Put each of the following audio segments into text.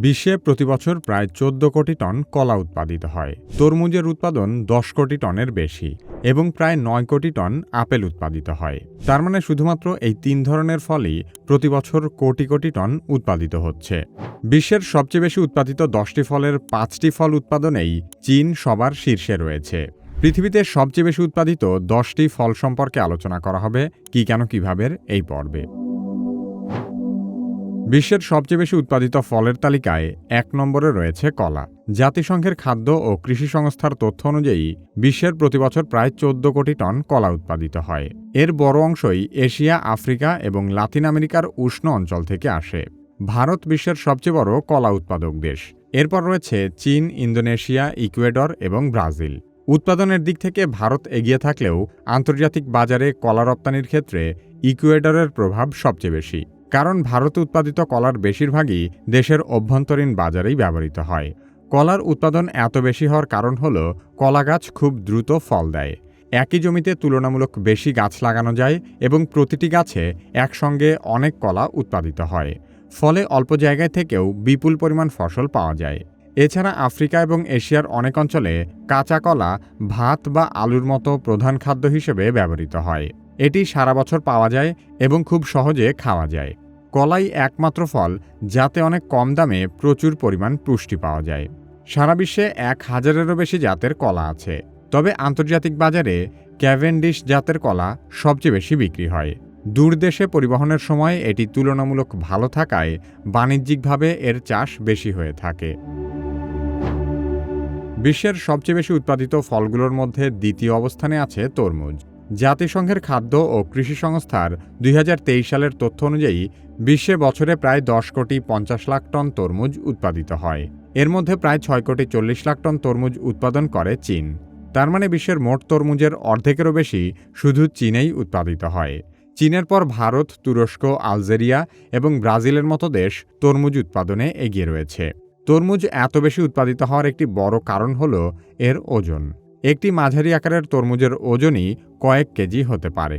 বিশ্বে প্রতিবছর প্রায় ১৪ কোটি টন কলা উৎপাদিত হয়। তরমুজের উৎপাদন ১০ কোটি টনের বেশি এবং প্রায় ৯ কোটি টন আপেল উৎপাদিত হয়। তার মানে শুধুমাত্র এই ৩ ধরনের ফলই প্রতিবছর কোটি কোটি টন উৎপাদিত হচ্ছে। বিশ্বের সবচেয়ে বেশি উৎপাদিত ১০টি ফলের ৫টি ফল উৎপাদনেই চীন সবার শীর্ষে রয়েছে। পৃথিবীতে সবচেয়ে বেশি উৎপাদিত ১০টি ফল সম্পর্কে আলোচনা করা হবে কি কেন কিভাবে এই পর্বে। বিশ্বের সবচেয়ে বেশি উৎপাদিত ফলের তালিকায় ১ নম্বরে রয়েছে কলা। জাতিসংঘের খাদ্য ও কৃষি সংস্থার তথ্য অনুযায়ী বিশ্বের প্রতিবছর প্রায় ১৪ কোটি টন কলা উৎপাদিত হয়। এর বড় অংশই এশিয়া, আফ্রিকা এবং লাতিন আমেরিকার উষ্ণ অঞ্চল থেকে আসে। ভারত বিশ্বের সবচেয়ে বড় কলা উৎপাদক দেশ। এরপর রয়েছে চীন, ইন্দোনেশিয়া, ইকুয়েডর এবং ব্রাজিল। উৎপাদনের দিক থেকে ভারত এগিয়ে থাকলেও আন্তর্জাতিক বাজারে কলা রপ্তানির ক্ষেত্রে ইকুয়েডরের প্রভাব সবচেয়ে বেশি। কারণ ভারতে উৎপাদিত কলার বেশিরভাগই দেশের অভ্যন্তরীণ বাজারেই ব্যবহৃত হয়। কলার উৎপাদন এত বেশি হওয়ার কারণ হল কলা গাছ খুব দ্রুত ফল দেয়। একই জমিতে তুলনামূলক বেশি গাছ লাগানো যায় এবং প্রতিটি গাছে একসঙ্গে অনেক কলা উৎপাদিত হয়। ফলে অল্প জায়গায় থেকেও বিপুল পরিমাণ ফসল পাওয়া যায়। এছাড়া আফ্রিকা এবং এশিয়ার অনেক অঞ্চলে কাঁচা কলা ভাত বা আলুর মতো প্রধান খাদ্য হিসেবে ব্যবহৃত হয়। এটি সারা বছর পাওয়া যায় এবং খুব সহজে খাওয়া যায়। কলাই একমাত্র ফল যাতে অনেক কম দামে প্রচুর পরিমাণ পুষ্টি পাওয়া যায়। সারা বিশ্বে ১,০০০-এরও বেশি জাতের কলা আছে। তবে আন্তর্জাতিক বাজারে ক্যাভেন্ডিশ জাতের কলা সবচেয়ে বেশি বিক্রি হয়। দূরদেশে পরিবহনের সময় এটি তুলনামূলক ভালো থাকায় বাণিজ্যিকভাবে এর চাষ বেশি হয়ে থাকে। বিশ্বের সবচেয়ে বেশি উৎপাদিত ফলগুলোর মধ্যে দ্বিতীয় অবস্থানে আছে তরমুজ। জাতিসংঘের খাদ্য ও কৃষি সংস্থার ২০২৩ সালের তথ্য অনুযায়ী বিশ্বে বছরে প্রায় ১০ কোটি ৫০ লাখ টন তরমুজ উৎপাদিত হয়। এর মধ্যে প্রায় ৬ কোটি ৪০ লাখ টন তরমুজ উৎপাদন করে চীন। তার মানে বিশ্বের মোট তরমুজের অর্ধেকেরও বেশি শুধু চীনেই উৎপাদিত হয়। চীনের পর ভারত, তুরস্ক, আলজেরিয়া এবং ব্রাজিলের মতো দেশ তরমুজ উৎপাদনে এগিয়ে রয়েছে। তরমুজ এত বেশি উৎপাদিত হওয়ার একটি বড় কারণ হল এর ওজন। একটি মাঝারি আকারের তরমুজের ওজনই কয়েক কেজি হতে পারে।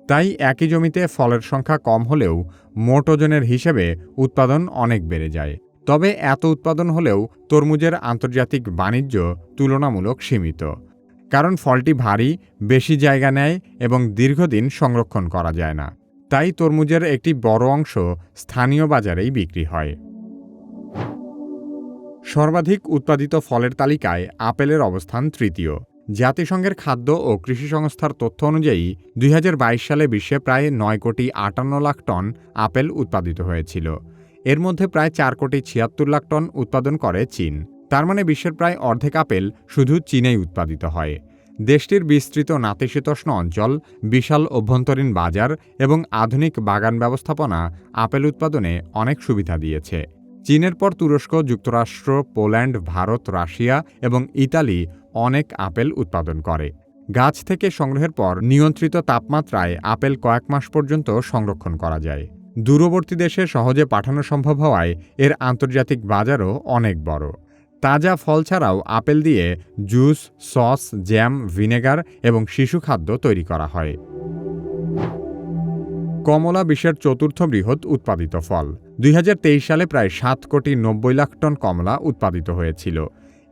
তাই একই জমিতে ফলের সংখ্যা কম হলেও মোট ওজনের হিসেবে উৎপাদন অনেক বেড়ে যায়। তবে এত উৎপাদন হলেও তরমুজের আন্তর্জাতিক বাণিজ্য তুলনামূলক সীমিত। কারণ ফলটি ভারী, বেশি জায়গা নেয় এবং দীর্ঘদিন সংরক্ষণ করা যায় না। তাই তরমুজের একটি বড় অংশ স্থানীয় বাজারেই বিক্রি হয়। সর্বাধিক উৎপাদিত ফলের তালিকায় আপেলের অবস্থান তৃতীয়। জাতিসংঘের খাদ্য ও কৃষি সংস্থার তথ্য অনুযায়ী ২০২২ সালে বিশ্বে প্রায় ৯ কোটি ৫৮ লাখ টন আপেল উৎপাদিত হয়েছিল। এর মধ্যে প্রায় ৪ কোটি ৭৬ লাখ টন উৎপাদন করে চীন। তার মানে বিশ্বের প্রায় অর্ধেক আপেল শুধু চীনেই উৎপাদিত হয়। দেশটির বিস্তৃত নাতিশীতোষ্ণ অঞ্চল, বিশাল অভ্যন্তরীণ বাজার এবং আধুনিক বাগান ব্যবস্থাপনা আপেল উৎপাদনে অনেক সুবিধা দিয়েছে। চীনের পর তুরস্ক, যুক্তরাষ্ট্র, পোল্যান্ড, ভারত, রাশিয়া এবং ইতালি অনেক আপেল উৎপাদন করে। গাছ থেকে সংগ্রহের পর নিয়ন্ত্রিত তাপমাত্রায় আপেল কয়েক মাস পর্যন্ত সংরক্ষণ করা যায়। দূরবর্তী দেশে সহজে পাঠানো সম্ভব হওয়ায় এর আন্তর্জাতিক বাজারও অনেক বড়। তাজা ফল ছাড়াও আপেল দিয়ে জুস, সস, জ্যাম, ভিনেগার এবং শিশু খাদ্য তৈরি করা হয়। কমলা বিশ্বের চতুর্থ বৃহৎ উৎপাদিত ফল। ২০২৩ সালে প্রায় ৭ কোটি ৯০ লাখ টন কমলা উৎপাদিত হয়েছিল।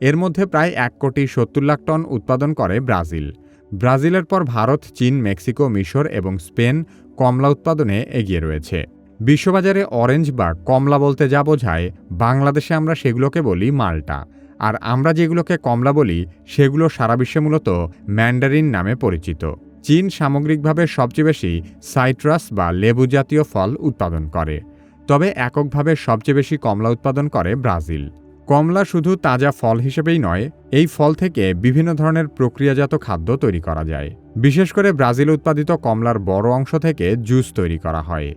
এর মধ্যে প্রায় ১ কোটি ৭০ লাখ টন উৎপাদন করে ব্রাজিল। ব্রাজিলের পর ভারত, চীন, মেক্সিকো, মিশর এবং স্পেন কমলা উৎপাদনে এগিয়ে রয়েছে। বিশ্ববাজারে অরেঞ্জ বা কমলা বলতে যা বোঝায়, বাংলাদেশে আমরা সেগুলোকে বলি মাল্টা। আর আমরা যেগুলোকে কমলা বলি সেগুলো সারা বিশ্বে মূলত ম্যান্ডারিন নামে পরিচিত। চীন সামগ্রিকভাবে সবচেয়ে বেশি সাইট্রাস বা লেবু জাতীয় ফল উৎপাদন করে। তবে এককভাবে সবচেয়ে বেশি কমলা উৎপাদন করে ব্রাজিল। কমলা শুধু তাজা ফল হিসেবেই নয়, এই ফল থেকে বিভিন্ন ধরনের প্রক্রিয়াজাত খাদ্য তৈরি করা যায়। বিশেষ করে ব্রাজিলে উৎপাদিত কমলার বড় অংশ থেকে জুস তৈরি করা হয়।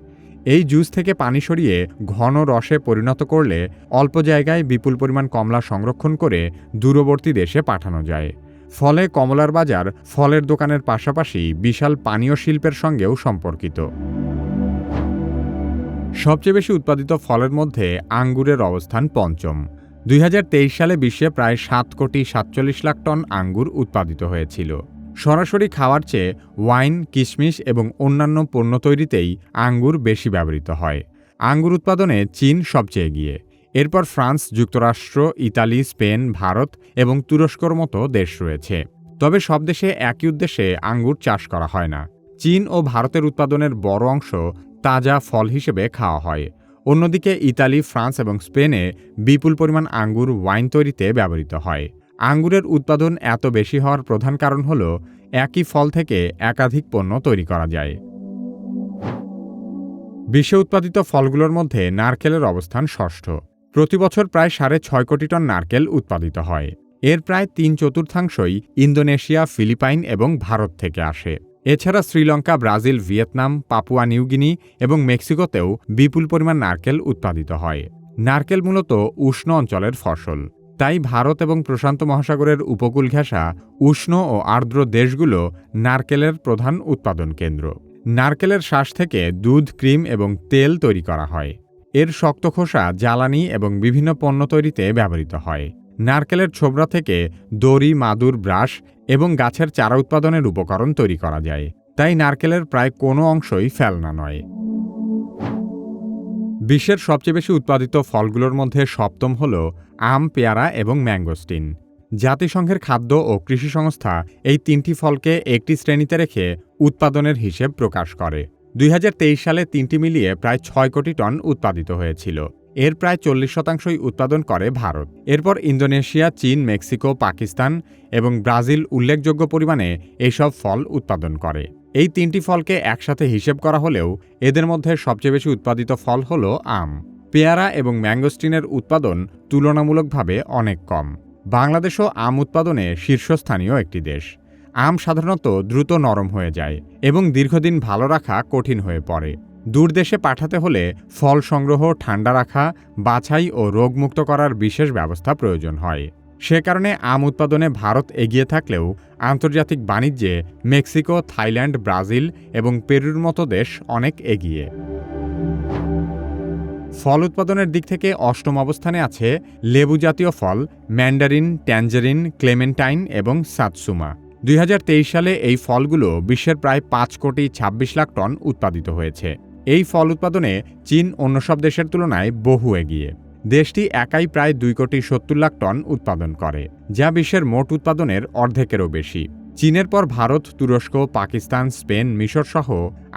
এই জুস থেকে পানি সরিয়ে ঘন রসে পরিণত করলে অল্প জায়গায় বিপুল পরিমাণ কমলা সংরক্ষণ করে দূরবর্তী দেশে পাঠানো যায়। ফলে কমলার বাজার ফলের দোকানের পাশাপাশি বিশাল পানীয় শিল্পের সঙ্গেও সম্পর্কিত। সবচেয়ে বেশি উৎপাদিত ফলের মধ্যে আঙ্গুরের অবস্থান পঞ্চম। ২০২৩ সালে বিশ্বে প্রায় ৭ কোটি ৪৭ লাখ টন আঙ্গুর উৎপাদিত হয়েছিল। সরাসরি খাওয়ার চেয়ে ওয়াইন, কিশমিশ এবং অন্যান্য পণ্য তৈরিতেই আঙ্গুর বেশি ব্যবহৃত হয়। আঙ্গুর উৎপাদনে চীন সবচেয়ে এগিয়ে। এরপর ফ্রান্স, যুক্তরাষ্ট্র, ইতালি, স্পেন, ভারত এবং তুরস্কর মতো দেশ রয়েছে। তবে সব দেশে একই উদ্দেশ্যে আঙ্গুর চাষ করা হয় না। চীন ও ভারতের উৎপাদনের বড় অংশ তাজা ফল হিসেবে খাওয়া হয়। অন্যদিকে ইতালি, ফ্রান্স এবং স্পেনে বিপুল পরিমাণ আঙ্গুর ওয়াইন তৈরিতে ব্যবহৃত হয়। আঙ্গুরের উৎপাদন এত বেশি হওয়ার প্রধান কারণ হল একই ফল থেকে একাধিক পণ্য তৈরি করা যায়। বিশ্বে উৎপাদিত ফলগুলোর মধ্যে নারকেলের অবস্থান ষষ্ঠ। প্রতি বছর প্রায় 6.5 কোটি টন নারকেল উৎপাদিত হয়। এর প্রায় 3/4 ইন্দোনেশিয়া, ফিলিপাইন এবং ভারত থেকে আসে। এছাড়া Sri Lanka, Brazil, Vietnam, Papua New Guinea এবং মেক্সিকোতেও বিপুল পরিমাণ নারকেল উৎপাদিত হয়। নারকেল মূলত উষ্ণ অঞ্চলের ফসল। তাই ভারত এবং প্রশান্ত মহাসাগরের উপকূল ঘেঁষা উষ্ণ ও আর্দ্র দেশগুলো নারকেলের প্রধান উৎপাদন কেন্দ্র। নারকেলের শাঁস থেকে দুধ, ক্রিম এবং তেল তৈরি করা হয়। এর শক্ত খোসা জ্বালানি এবং বিভিন্ন পণ্য তৈরিতে ব্যবহৃত হয়। নারকেলের ছোবড়া থেকে দড়ি, মাদুর, ব্রাশ এবং গাছের চারা উৎপাদনের উপকরণ তৈরি করা যায়। তাই নারকেলের প্রায় কোনো অংশই ফেলনা নয়। বিশ্বের সবচেয়ে বেশি উৎপাদিত ফলগুলোর মধ্যে সপ্তম হল আম, পেয়ারা এবং ম্যাঙ্গোস্টিন। জাতিসংঘের খাদ্য ও কৃষি সংস্থা এই 3টি ফলকে একটি শ্রেণীতে রেখে উৎপাদনের হিসেব প্রকাশ করে। 2023 সালে 3টি মিলিয়ে প্রায় 6 কোটি টন উৎপাদিত হয়েছিল। এর প্রায় 40% উৎপাদন করে ভারত। এরপর ইন্দোনেশিয়া, চীন, মেক্সিকো, পাকিস্তান এবং ব্রাজিল উল্লেখযোগ্য পরিমাণে এইসব ফল উৎপাদন করে। এই 3টি ফলকে একসাথে হিসেব করা হলেও এদের মধ্যে সবচেয়ে বেশি উৎপাদিত ফল হল আম। পেয়ারা এবং ম্যাঙ্গোস্টিনের উৎপাদন তুলনামূলকভাবে অনেক কম। বাংলাদেশও আম উৎপাদনে শীর্ষস্থানীয় একটি দেশ। আম সাধারণত দ্রুত নরম হয়ে যায় এবং দীর্ঘদিন ভালো রাখা কঠিন হয়ে পড়ে। দূর দেশে পাঠাতে হলে ফল সংগ্রহ, ঠান্ডা রাখা, বাছাই ও রোগমুক্ত করার বিশেষ ব্যবস্থা প্রয়োজন হয়। সে কারণে আম উৎপাদনে ভারত এগিয়ে থাকলেও আন্তর্জাতিক বাণিজ্যে মেক্সিকো, থাইল্যান্ড, ব্রাজিল এবং পেরুর মতো দেশ অনেক এগিয়ে। ফল উৎপাদনের দিক থেকে অষ্টম অবস্থানে আছে লেবু জাতীয় ফল ম্যান্ডারিন, ট্যাঞ্জারিন, ক্লেমেন্টাইন এবং সাতসুমা। 2023 সালে এই ফলগুলো বিশ্বের প্রায় 5.26 কোটি টন উৎপাদিত হয়েছে। এই ফল উৎপাদনে চীন অন্য সব দেশের তুলনায় বহু এগিয়ে। দেশটি একাই প্রায় 2.70 কোটি টন উৎপাদন করে, যা বিশ্বের মোট উৎপাদনের অর্ধেকেরও বেশি। চীনের পর ভারত, তুরস্ক, পাকিস্তান, স্পেন, মিশর সহ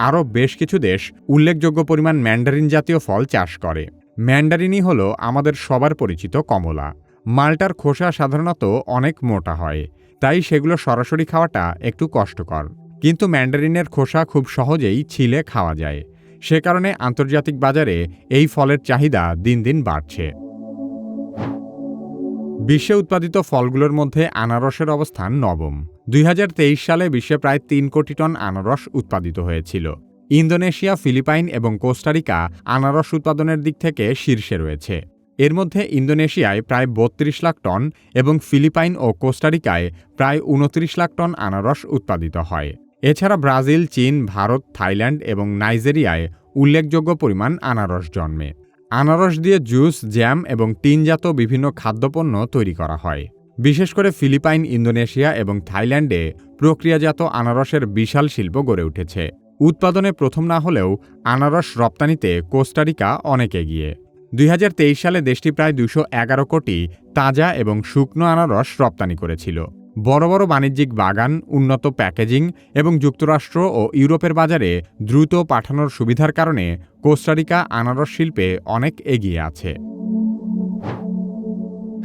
আরও বেশ কিছু দেশ উল্লেখযোগ্য পরিমাণ ম্যান্ডারিন জাতীয় ফল চাষ করে। ম্যান্ডারিনই হল আমাদের সবার পরিচিত কমলা। মালটার খোসা সাধারণত অনেক মোটা হয়, তাই সেগুলো সরাসরি খাওয়াটা একটু কষ্টকর। কিন্তু ম্যান্ডারিনের খোসা খুব সহজেই ছিলে খাওয়া যায়। সে কারণে আন্তর্জাতিক বাজারে এই ফলের চাহিদা দিন দিন বাড়ছে। বিশ্বে উৎপাদিত ফলগুলোর মধ্যে আনারসের অবস্থান নবম। 2023 সালে বিশ্বে প্রায় 3 কোটি টন আনারস উৎপাদিত হয়েছিল। ইন্দোনেশিয়া, ফিলিপাইন এবং কোস্টারিকা আনারস উৎপাদনের দিক থেকে শীর্ষে রয়েছে। এর মধ্যে ইন্দোনেশিয়ায় প্রায় 32 লাখ টন এবং ফিলিপাইন ও কোস্টারিকায় প্রায় 29 লাখ টন আনারস উৎপাদিত হয়। এছাড়া ব্রাজিল, চীন, ভারত, থাইল্যান্ড এবং নাইজেরিয়ায় উল্লেখযোগ্য পরিমাণ আনারস জন্মে। আনারস দিয়ে জুস, জ্যাম এবং টিনজাত বিভিন্ন খাদ্যপণ্য তৈরি করা হয়। বিশেষ করে ফিলিপাইন, ইন্দোনেশিয়া এবং থাইল্যান্ডে প্রক্রিয়াজাত আনারসের বিশাল শিল্প গড়ে উঠেছে। উৎপাদনে প্রথম না হলেও আনারস রপ্তানিতে কোস্টারিকা অনেক এগিয়ে। 2023 সালে দেশটি প্রায় 211 কোটি তাজা এবং শুকনো আনারস রপ্তানি করেছিল। বড় বড় বাণিজ্যিক বাগান, উন্নত প্যাকেজিং এবং যুক্তরাষ্ট্র ও ইউরোপের বাজারে দ্রুত পাঠানোর সুবিধার কারণে কোস্টারিকা আনারস শিল্পে অনেক এগিয়ে আছে।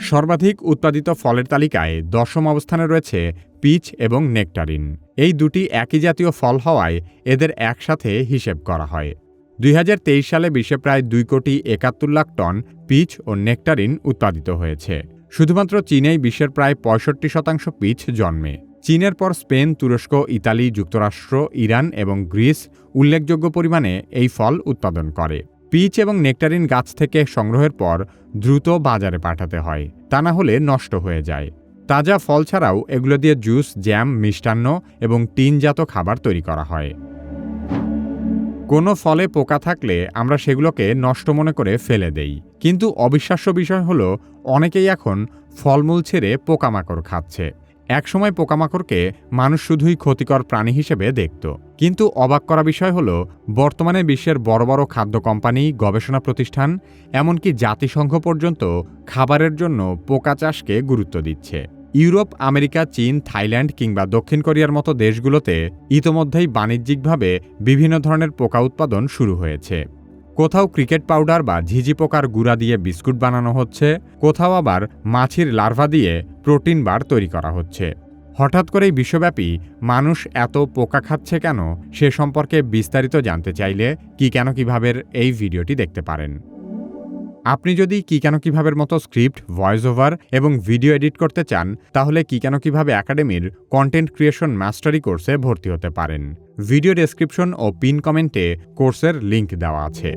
সর্বাধিক উৎপাদিত ফলের তালিকায় 10ম অবস্থানে রয়েছে পিচ এবং নেকটারিন। এই দুটি একই জাতীয় ফল হওয়ায় এদের একসাথে হিসেব করা হয়। 2023 সালে বিশ্বে প্রায় 2.71 কোটি টন পিচ ও নেকটারিন উৎপাদিত হয়েছে। শুধুমাত্র চীনেই বিশ্বের প্রায় 65% পিচ জন্মে। চীনের পর স্পেন, তুরস্ক, ইতালি, যুক্তরাষ্ট্র, ইরান এবং গ্রিস উল্লেখযোগ্য পরিমাণে এই ফল উৎপাদন করে। পিচ এবং নেকটারিন গাছ থেকে সংগ্রহের পর দ্রুত বাজারে পাঠাতে হয়, তা না হলে নষ্ট হয়ে যায়। তাজা ফল ছাড়াও এগুলো দিয়ে জুস, জ্যাম, মিষ্টান্ন এবং টিনজাত খাবার তৈরি করা হয়। কোনো ফলে পোকা থাকলে আমরা সেগুলোকে নষ্ট মনে করে ফেলে দেই, কিন্তু অবিশ্বাস্য বিষয় হলো অনেকেই এখন ফলমূল ছেড়ে পোকামাকড় খাচ্ছে। একসময় পোকামাকড়কে মানুষ শুধুই ক্ষতিকর প্রাণী হিসেবে দেখত, কিন্তু অবাক করা বিষয় হল বর্তমানে বিশ্বের বড় বড় খাদ্য কোম্পানি, গবেষণা প্রতিষ্ঠান, এমনকি জাতিসংঘ পর্যন্ত খাবারের জন্য পোকা চাষকে গুরুত্ব দিচ্ছে। ইউরোপ, আমেরিকা, চীন, থাইল্যান্ড কিংবা দক্ষিণ কোরিয়ার মতো দেশগুলোতে ইতোমধ্যেই বাণিজ্যিকভাবে বিভিন্ন ধরনের পোকা উৎপাদন শুরু হয়েছে। কোথাও ক্রিকেট পাউডার বা ঝিঝি পোকার গুঁড়া দিয়ে বিস্কুট বানানো হচ্ছে, কোথাও আবার মাছির লার্ভা দিয়ে প্রোটিন বার তৈরি করা হচ্ছে। হঠাৎ করেই বিশ্বব্যাপী মানুষ এত পোকা খাচ্ছে কেন, সে সম্পর্কে বিস্তারিত জানতে চাইলে কি কেন কিভাবের এই ভিডিওটি দেখতে পারেন। আপনি যদি কি কেন কিভাবের মতো স্ক্রিপ্ট, ভয়েস ওভার এবং ভিডিও এডিট করতে চান, তাহলে কি কেন কিভাবে একাডেমির কন্টেন্ট ক্রিয়েশন মাস্টারি কোর্সে ভর্তি হতে পারেন। ভিডিও ডেসক্রিপশন ও পিন কমেন্টে কোর্সের লিংক দেওয়া আছে।